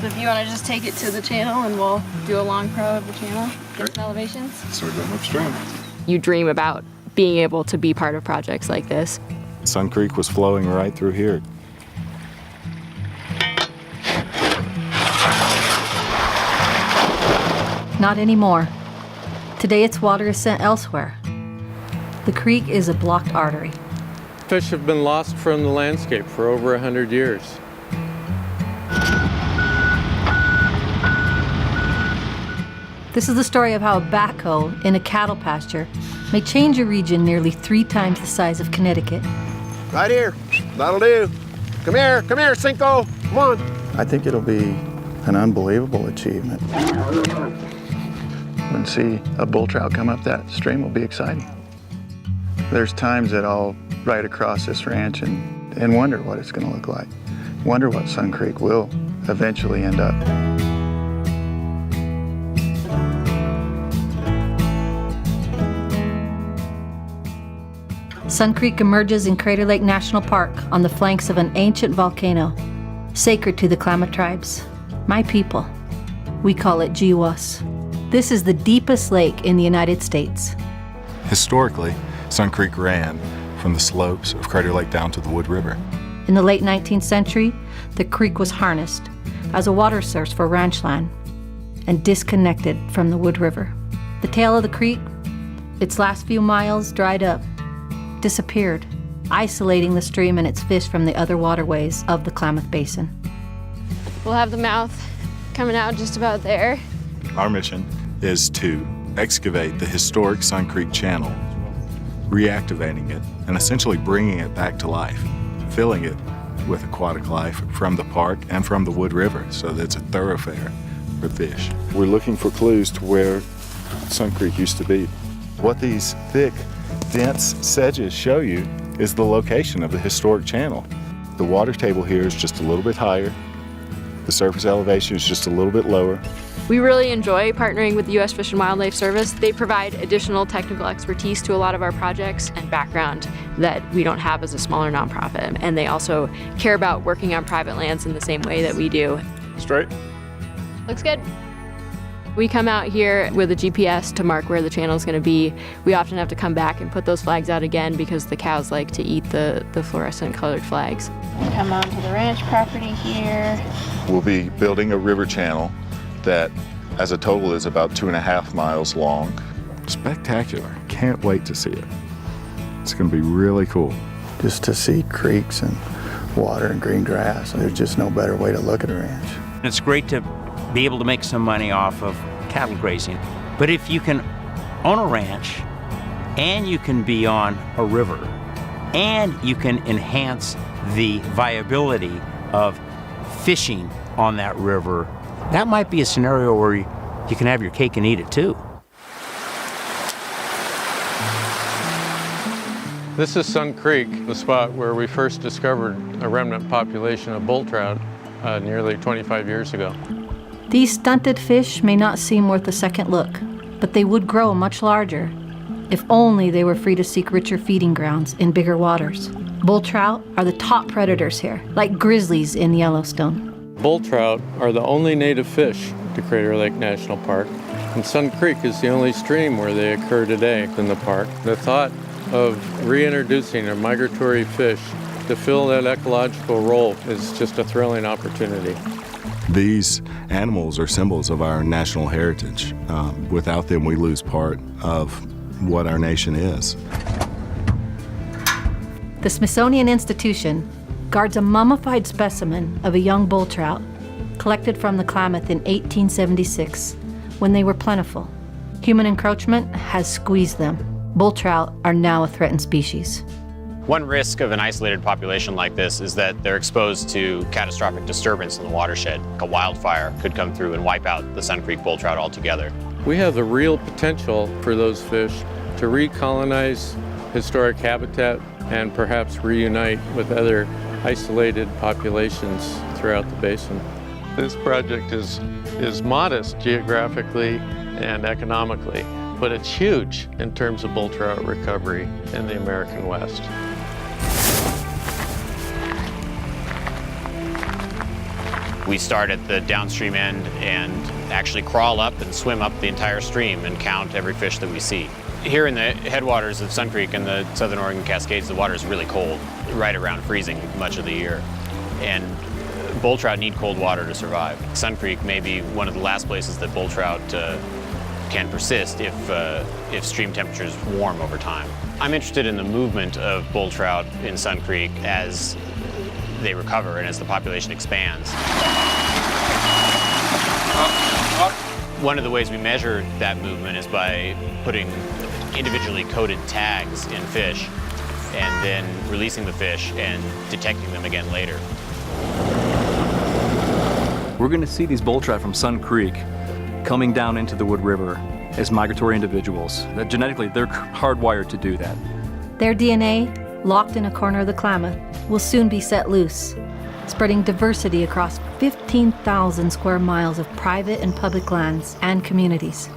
So if you want to just take it to the channel and we'll do a long pro of the channel, get some elevations. So we're going upstream. You dream about being able to be part of projects like this. Sun Creek was flowing right through here. Not anymore. Today its water is sent elsewhere. The creek is a blocked artery. Fish have been lost from the landscape for over 100 years. This is the story of how a backhoe in a cattle pasture may change a region nearly 3 times the size of Connecticut. Right here. That'll do. Come here, Cinco. Come on. I think it'll be an unbelievable achievement. When you see a bull trout come up that stream will be exciting. There's times that I'll ride across this ranch and wonder what it's going to look like. Wonder what Sun Creek will eventually end up. Sun Creek emerges in Crater Lake National Park on the flanks of an ancient volcano, sacred to the Klamath tribes, my people. We call it Jiwas. This is the deepest lake in the United States. Historically, Sun Creek ran from the slopes of Crater Lake down to the Wood River. In the late 19th century, the creek was harnessed as a water source for ranch land and disconnected from the Wood River. The tail of the creek, its last few miles dried up, disappeared, isolating the stream and its fish from the other waterways of the Klamath Basin. We'll have the mouth coming out just about there. Our mission is to excavate the historic Sun Creek channel, reactivating it, and essentially bringing it back to life, filling it with aquatic life from the park and from the Wood River so that it's a thoroughfare for fish. We're looking for clues to where Sun Creek used to be. What these thick, dense sedges show you is the location of the historic channel. The water table here is just a little bit higher. The surface elevation is just a little bit lower. We really enjoy partnering with the U.S. Fish and Wildlife Service. They provide additional technical expertise to a lot of our projects and background that we don't have as a smaller nonprofit. And they also care about working on private lands in the same way that we do. Straight. Looks good. We come out here with a GPS to mark where the channel is going to be. We often have to come back and put those flags out again because the cows like to eat the fluorescent colored flags. Come onto the ranch property here. We'll be building a river channel that as a total is about 2.5 miles long. Spectacular. Can't wait to see it. It's going to be really cool. Just to see creeks and water and green grass, there's just no better way to look at a ranch. It's great to be able to make some money off of cattle grazing. But if you can own a ranch and you can be on a river and you can enhance the viability of fishing on that river, that might be a scenario where you can have your cake and eat it too. This is Sun Creek, the spot where we first discovered a remnant population of bull trout nearly 25 years ago. These stunted fish may not seem worth a second look, but they would grow much larger if only they were free to seek richer feeding grounds in bigger waters. Bull trout are the top predators here, like grizzlies in Yellowstone. Bull trout are the only native fish to Crater Lake National Park, and Sun Creek is the only stream where they occur today in the park. The thought of reintroducing a migratory fish to fill that ecological role is just a thrilling opportunity. These animals are symbols of our national heritage. Without them, we lose part of what our nation is. The Smithsonian Institution guards a mummified specimen of a young bull trout collected from the Klamath in 1876 when they were plentiful. Human encroachment has squeezed them. Bull trout are now a threatened species. One risk of an isolated population like this is that they're exposed to catastrophic disturbance in the watershed. A wildfire could come through and wipe out the Sun Creek bull trout altogether. We have the real potential for those fish to recolonize historic habitat and perhaps reunite with other isolated populations throughout the basin. This project is modest geographically and economically, but it's huge in terms of bull trout recovery in the American West. We start at the downstream end and actually crawl up and swim up the entire stream and count every fish that we see. Here in the headwaters of Sun Creek and the Southern Oregon Cascades, the water is really cold, right around freezing much of the year. And bull trout need cold water to survive. Sun Creek may be one of the last places that bull trout can persist if stream temperatures warm over time. I'm interested in the movement of bull trout in Sun Creek as they recover and as the population expands. One of the ways we measure that movement is by putting individually coded tags in fish and then releasing the fish and detecting them again later. We're going to see these bull trout from Sun Creek coming down into the Wood River as migratory individuals. That genetically, they're hardwired to do that. Their DNA, locked in a corner of the Klamath, will soon be set loose, spreading diversity across 15,000 square miles of private and public lands and communities.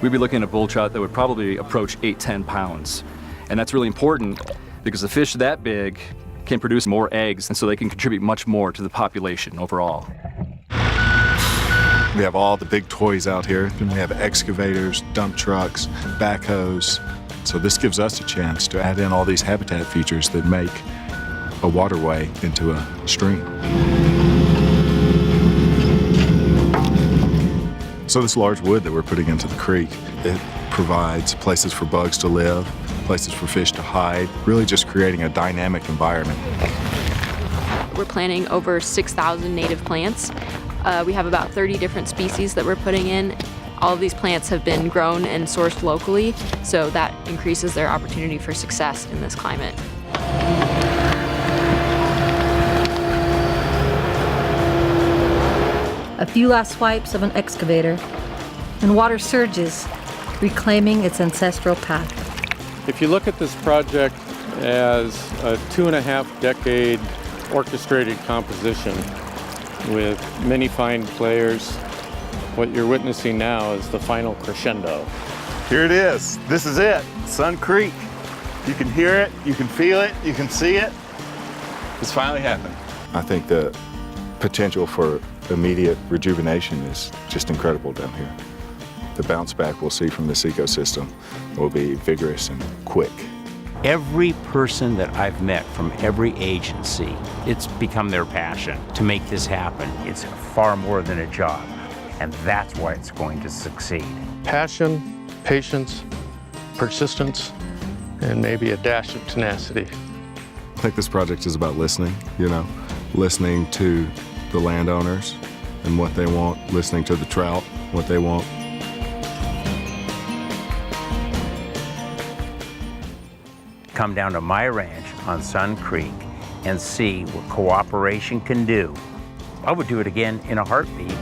We'd be looking at bull trout that would probably approach 8-10 pounds. And that's really important because a fish that big can produce more eggs, and so they can contribute much more to the population overall. We have all the big toys out here. And we have excavators, dump trucks, backhoes. So this gives us a chance to add in all these habitat features that make a waterway into a stream. So this large wood that we're putting into the creek, it provides places for bugs to live, places for fish to hide, really just creating a dynamic environment. We're planting over 6,000 native plants. We have about 30 different species that we're putting in. All of these plants have been grown and sourced locally, so that increases their opportunity for success in this climate. A few last swipes of an excavator, and water surges, reclaiming its ancestral path. If you look at this project as a 2.5-decade orchestrated composition with many fine players, what you're witnessing now is the final crescendo. Here it is. This is it. Sun Creek. You can hear it, you can feel it, you can see it. It's finally happened. I think the potential for immediate rejuvenation is just incredible down here. The bounce back we'll see from this ecosystem will be vigorous and quick. Every person that I've met from every agency, it's become their passion to make this happen. It's far more than a job, and that's why it's going to succeed. Passion, patience, persistence, and maybe a dash of tenacity. I think this project is about listening, listening to the landowners and what they want, listening to the trout, what they want. Come down to my ranch on Sun Creek and see what cooperation can do. I would do it again in a heartbeat.